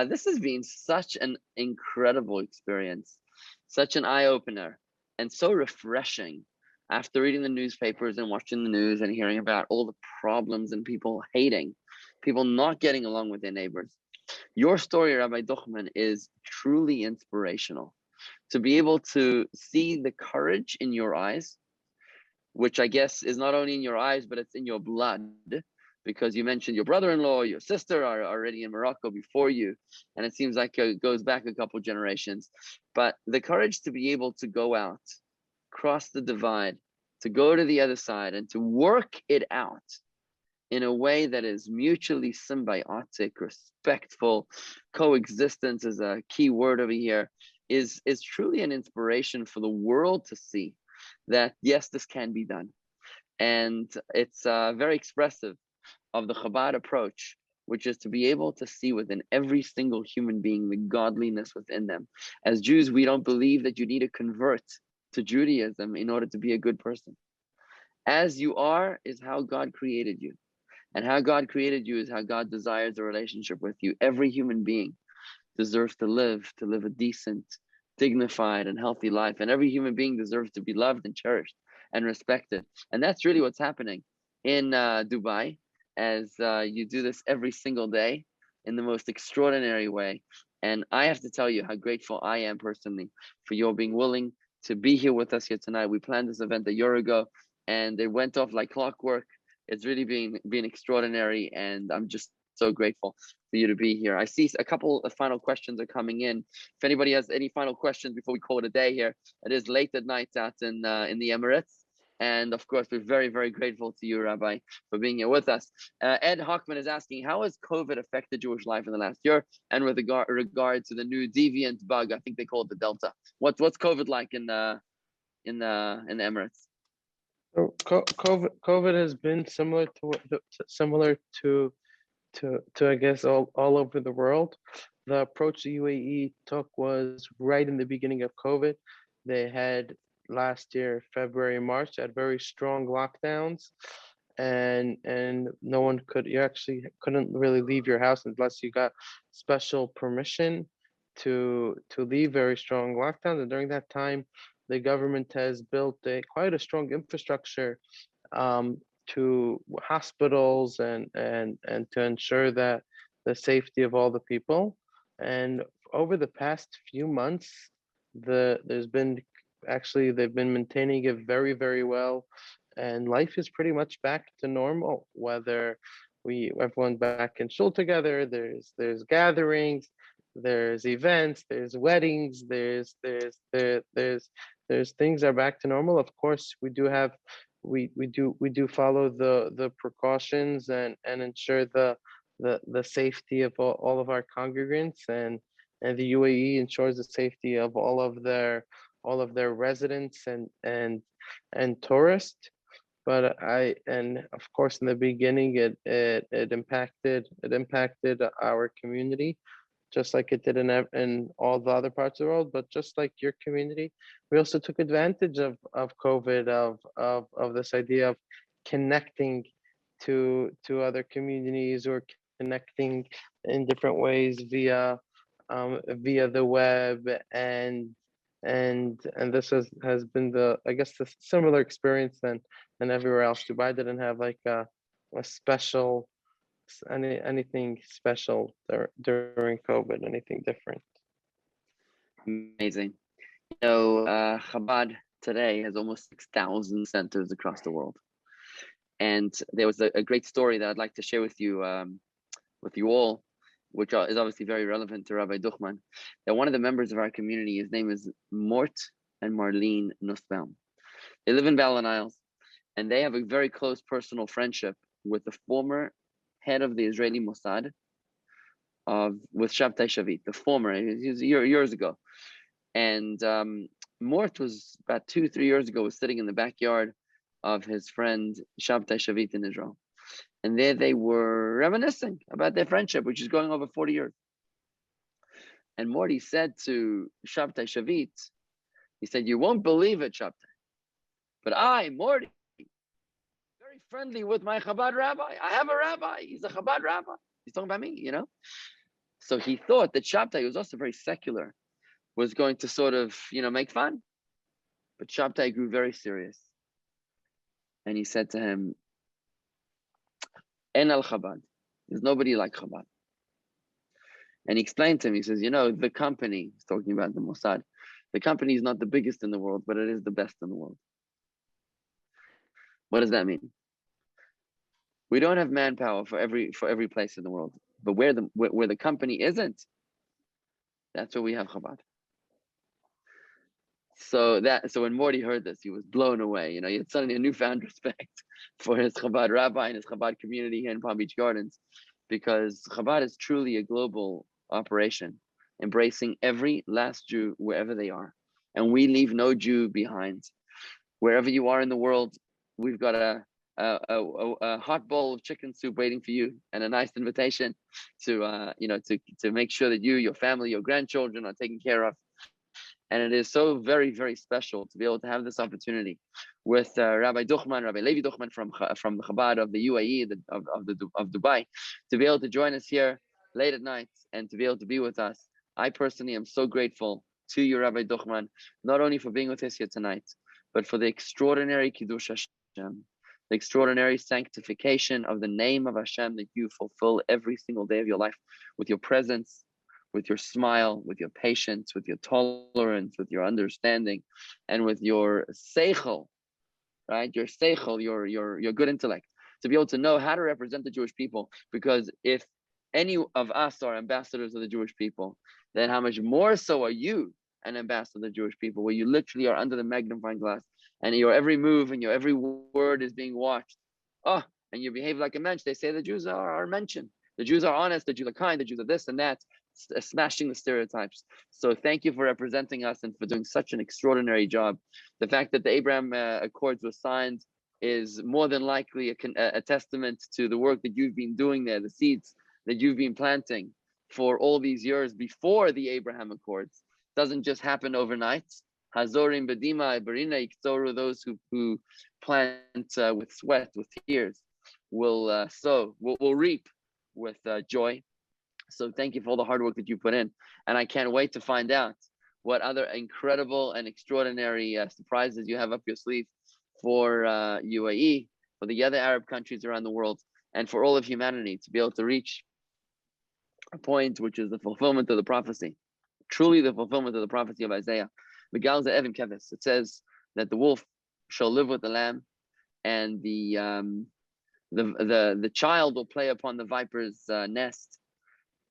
Speaker 1: This has been such an incredible experience, such an eye opener, and so refreshing. After reading the newspapers and watching the news and hearing about all the problems and people hating, people not getting along with their neighbors, your story, Rabbi Duchman, is truly inspirational. To be able to see the courage in your eyes, which I guess is not only in your eyes, but it's in your blood, because you mentioned your brother-in-law, your sister are already in Morocco before you, and it seems like it goes back a couple generations. But the courage to be able to go out, cross the divide, to go to the other side, and to work it out in a way that is mutually symbiotic, respectful. Coexistence is a key word over here, is truly an inspiration for the world to see that yes, this can be done. And it's very expressive of the Chabad approach, which is to be able to see within every single human being the godliness within them. As Jews, we don't believe that you need to convert to Judaism in order to be a good person. As you are is how God created you. And how God created you is how God desires a relationship with you. Every human being deserves to live a decent, dignified, and healthy life. And every human being deserves to be loved and cherished and respected. And that's really what's happening in Dubai, as you do this every single day in the most extraordinary way. And I have to tell you how grateful I am personally for your being willing to be here with us here tonight. We planned this event a year ago, and it went off like clockwork. It's really been extraordinary, and I'm just so grateful for you to be here. I see a couple of final questions are coming in. If anybody has any final questions before we call it a day here, it is late at night out in the Emirates. And of course, we're very, very grateful to you, Rabbi, for being here with us. Ed Hockman is asking, how has COVID affected Jewish life in the last year? And with regard to the new deviant bug, I think they call it the Delta. What's COVID like in the Emirates?
Speaker 2: So COVID has been similar to I guess all over the world. The approach the UAE took was right in the beginning of COVID. They had last year, February, March, had very strong lockdowns, and no one could, you actually couldn't really leave your house unless you got special permission to leave. Very strong lockdowns, and during that time, the government has built quite a strong infrastructure to hospitals and to ensure that the safety of all the people. And over the past few months, there's been actually they've been maintaining it very, very well, and life is pretty much back to normal. Whether everyone back in shul together, there's gatherings, there's events, there's weddings, there's things are back to normal. Of course, we do follow the precautions and ensure the safety of all of our congregants, and the UAE ensures the safety of all of all of their residents and tourists. But and of course in the beginning it impacted our community, just like it did in all the other parts of the world. But just like your community, we also took advantage of COVID, of this idea of connecting to other communities, or connecting in different ways via the web. And this has been I guess the similar experience than everywhere else. Dubai didn't have like a special anything special during COVID, anything different.
Speaker 1: Amazing. Chabad today has almost 6,000 centers across the world. And there was a great story that I'd like to share with you all, which is obviously very relevant to Rabbi Duchman, that one of the members of our community, his name is Mort and Marlene Nussbaum. They live in Ballon Isles, and they have a very close personal friendship with the former head of the Israeli Mossad, with Shabtai Shavit, the former, years ago. And Mort was about 2-3 years ago, was sitting in the backyard of his friend Shabtai Shavit in Israel. And there they were reminiscing about their friendship, which is going over 40 years. And Morty said to Shabtai Shavit, he said, "You won't believe it, Shabtai, but I, Morty, very friendly with my Chabad rabbi. I have a rabbi. He's a Chabad rabbi. He's talking about me, So he thought that Shabtai, who was also very secular, was going to sort of, make fun. But Shabtai grew very serious. And he said to him, En al Chabad. There's nobody like Chabad. And he explained to him, he says, the company, he's talking about the Mossad, the company is not the biggest in the world, but it is the best in the world. What does that mean? We don't have manpower for every place in the world, but where the company isn't, that's where we have Chabad. So when Morty heard this, he was blown away. He had suddenly a newfound respect for his Chabad rabbi and his Chabad community here in Palm Beach Gardens, because Chabad is truly a global operation, embracing every last Jew wherever they are. And we leave no Jew behind. Wherever you are in the world, we've got a hot bowl of chicken soup waiting for you, and a nice invitation to make sure that you, your family, your grandchildren are taken care of. And it is so very, very special to be able to have this opportunity with Rabbi Levi Duchman from the Chabad of the UAE, of Dubai, to be able to join us here late at night and to be able to be with us. I personally am so grateful to you, Rabbi Duchman, not only for being with us here tonight, but for the extraordinary Kiddush Hashem, the extraordinary sanctification of the name of Hashem that you fulfill every single day of your life with your presence, with your smile, with your patience, with your tolerance, with your understanding, and with your seichel, right? Your seichel, your good intellect, to be able to know how to represent the Jewish people. Because if any of us are ambassadors of the Jewish people, then how much more so are you an ambassador of the Jewish people, where you literally are under the magnifying glass, and your every move and your every word is being watched. Oh, and you behave like a mensch. They say the Jews are mentioned. The Jews are honest, the Jews are kind, the Jews are this and that, smashing the stereotypes. So thank you for representing us and for doing such an extraordinary job. The fact that the Abrahamic Accords were signed is more than likely a testament to the work that you've been doing there, the seeds that you've been planting for all these years before the Abraham Accords. It doesn't just happen overnight. Hazorim bedima berina iktoru, those who plant with sweat, with tears, will reap with joy. So thank you for all the hard work that you put in. And I can't wait to find out what other incredible and extraordinary surprises you have up your sleeve for UAE, for the other Arab countries around the world, and for all of humanity to be able to reach a point which is the fulfillment of the prophecy, truly the fulfillment of the prophecy of Isaiah. It says that the wolf shall live with the lamb, and the child will play upon the viper's nest.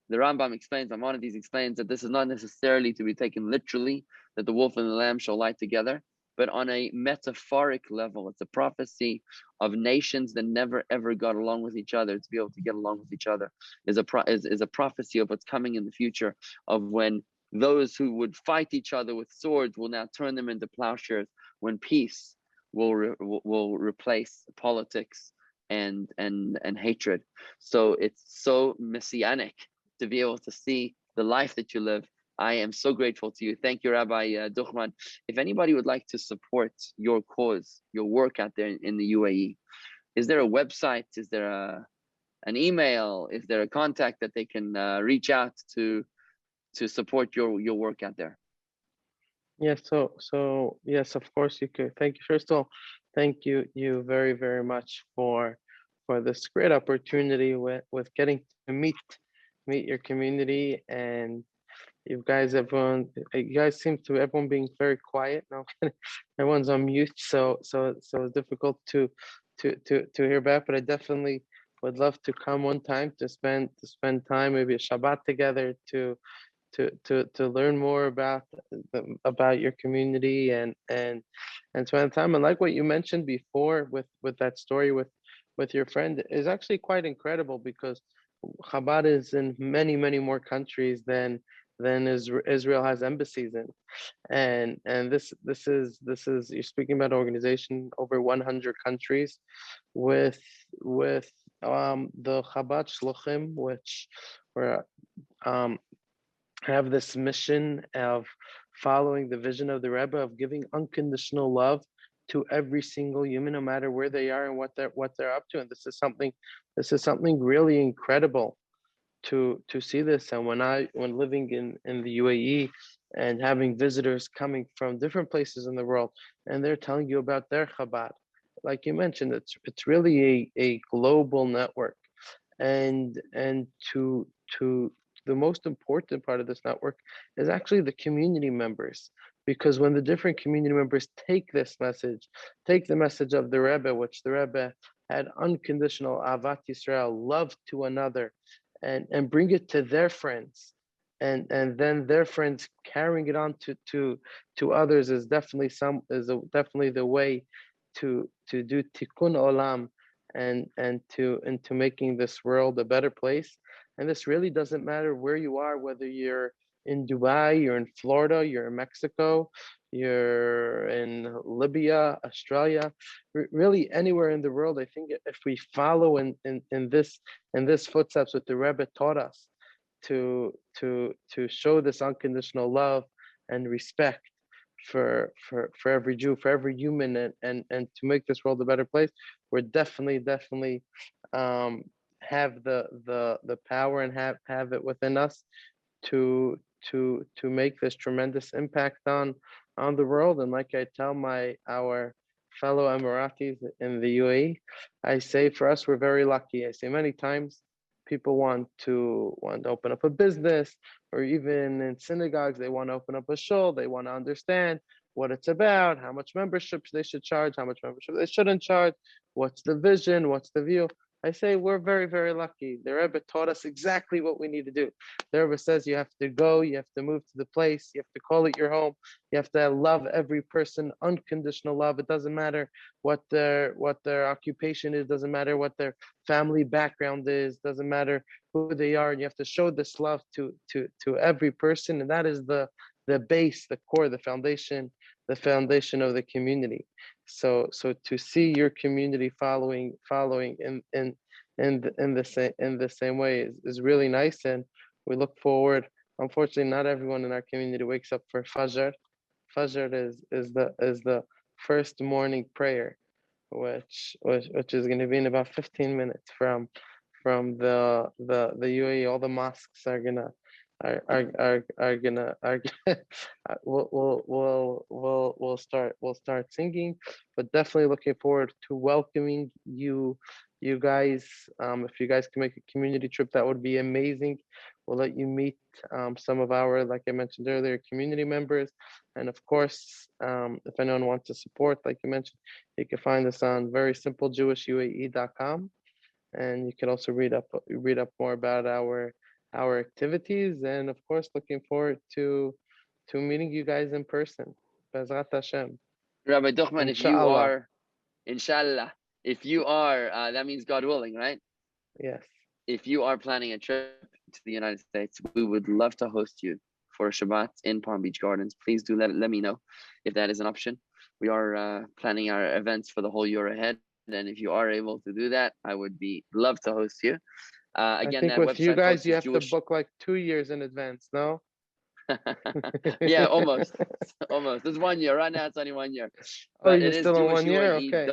Speaker 1: The Rambam explains, Maimonides explains, that this is not necessarily to be taken literally, that the wolf and the lamb shall lie together, but on a metaphoric level. It's a prophecy of nations that never ever got along with each other to be able to get along with each other. Is a prophecy of what's coming in the future, of when those who would fight each other with swords will now turn them into plowshares, when peace will replace politics and hatred. So it's so messianic to be able to see the life that you live. I am so grateful to you. Thank you, Rabbi Duchman. If anybody would like to support your cause, your work out there in the UAE, is there a website? Is there an email? Is there a contact that they can reach out to support your work out there?
Speaker 2: Yes, so yes, of course you could. Thank you. First of all, thank you very, very much for this great opportunity with getting to meet your community. And you guys seem to everyone being very quiet now. Everyone's on mute, so it's difficult to hear back. But I definitely would love to come one time to spend time, maybe a Shabbat together, to learn more about your community and spend time. And like what you mentioned before with that story with your friend is actually quite incredible, because Chabad is in many more countries than Israel has embassies in. And this is you're speaking about an organization over 100 countries with the Chabad Shluchim, which were have this mission of following the vision of the Rebbe, of giving unconditional love to every single human, no matter where they are and what they're up to. And this is something really incredible to see this. And when living in the UAE and having visitors coming from different places in the world, and they're telling you about their Chabad, like you mentioned, it's really a global network. And to the most important part of this network is actually the community members, because when the different community members take the message of the Rebbe, which the Rebbe had unconditional avat Yisrael, love to another, and bring it to their friends, and then their friends carrying it on to others, is definitely the way to do tikkun olam, and to making this world a better place. And this really doesn't matter where you are, whether you're in Dubai, you're in Florida, you're in Mexico, you're in Libya, Australia, really anywhere in the world. I think if we follow in this footsteps what the Rebbe taught us, to show this unconditional love and respect for every Jew, for every human, and to make this world a better place, we're definitely have the power and have it within us to make this tremendous impact on the world. And like I tell our fellow Emiratis in the UAE, I say for us, we're very lucky. I say many times, people want to open up a business, or even in synagogues, they want to open up a shul. They want to understand what it's about, how much memberships they should charge, how much membership they shouldn't charge, what's the vision, what's the view. I say we're very lucky. The Rebbe taught us exactly what we need to do. The Rebbe says you have to go, you have to move to the place, you have to call it your home, you have to love every person, unconditional love. It doesn't matter what their occupation is, doesn't matter what their family background is, doesn't matter who they are. And you have to show this love to every person, and that is the base, the core, the foundation of the community. So to see your community following in the same way is really nice, and we look forward. Unfortunately, not everyone in our community wakes up for Fajr. Fajr is the first morning prayer, which is going to be in about 15 minutes from the UAE. All the mosques are gonna we'll start singing. But definitely looking forward to welcoming you guys. If you guys can make a community trip, that would be amazing. We'll let you meet some of our, like I mentioned earlier, community members. And of course, if anyone wants to support, like you mentioned, you can find us on very simple JewishUAE.com. And you can also read up more about our activities. And of course, looking forward to meeting you guys in person. Bezrat Hashem.
Speaker 1: Rabbi Duchman, if you
Speaker 2: Inshallah.
Speaker 1: are, inshallah, if you are, that means God willing, right?
Speaker 2: Yes.
Speaker 1: If you are planning a trip to the United States, we would love to host you for a Shabbat in Palm Beach Gardens, please do let me know if that is an option. We are planning our events for the whole year ahead, and if you are able to do that, I would love to host you.
Speaker 2: I
Speaker 1: Again,
Speaker 2: think
Speaker 1: that
Speaker 2: with you
Speaker 1: website, folks,
Speaker 2: guys, you
Speaker 1: is
Speaker 2: have to
Speaker 1: Jewish.
Speaker 2: book like 2 years in advance, no?
Speaker 1: Yeah, almost. It's 1 year. Right now, it's only 1 year.
Speaker 2: Oh,
Speaker 1: But
Speaker 2: you're
Speaker 1: it is
Speaker 2: still in 1 year? Okay.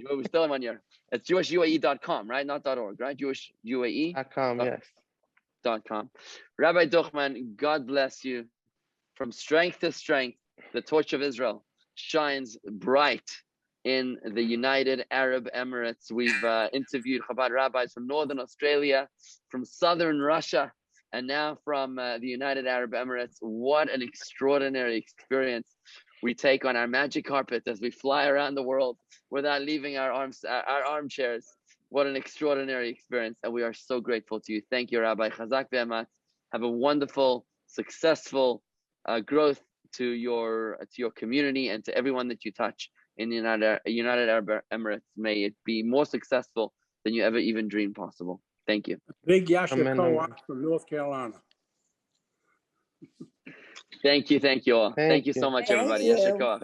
Speaker 1: We're still in 1 year. It's JewishUAE.com, right? Not .org, right? JewishUAE.com.
Speaker 2: .com, yes.
Speaker 1: Rabbi Duchman, God bless you. From strength to strength, the torch of Israel shines bright in the United Arab Emirates. We've interviewed Chabad rabbis from Northern Australia, from Southern Russia, and now from the United Arab Emirates. What an extraordinary experience we take on our magic carpet as we fly around the world without leaving our armchairs. What an extraordinary experience, and we are so grateful to you. Thank you, Rabbi. Chazak ve'emat. Have a wonderful, successful growth to your community and to everyone that you touch in the United Arab Emirates. May it be more successful than you ever even dreamed possible. Thank you.
Speaker 3: Big Yasha
Speaker 2: Amen,
Speaker 3: Co-op from North Carolina.
Speaker 1: Thank you all. Thank you so much, everybody. Yasher koach.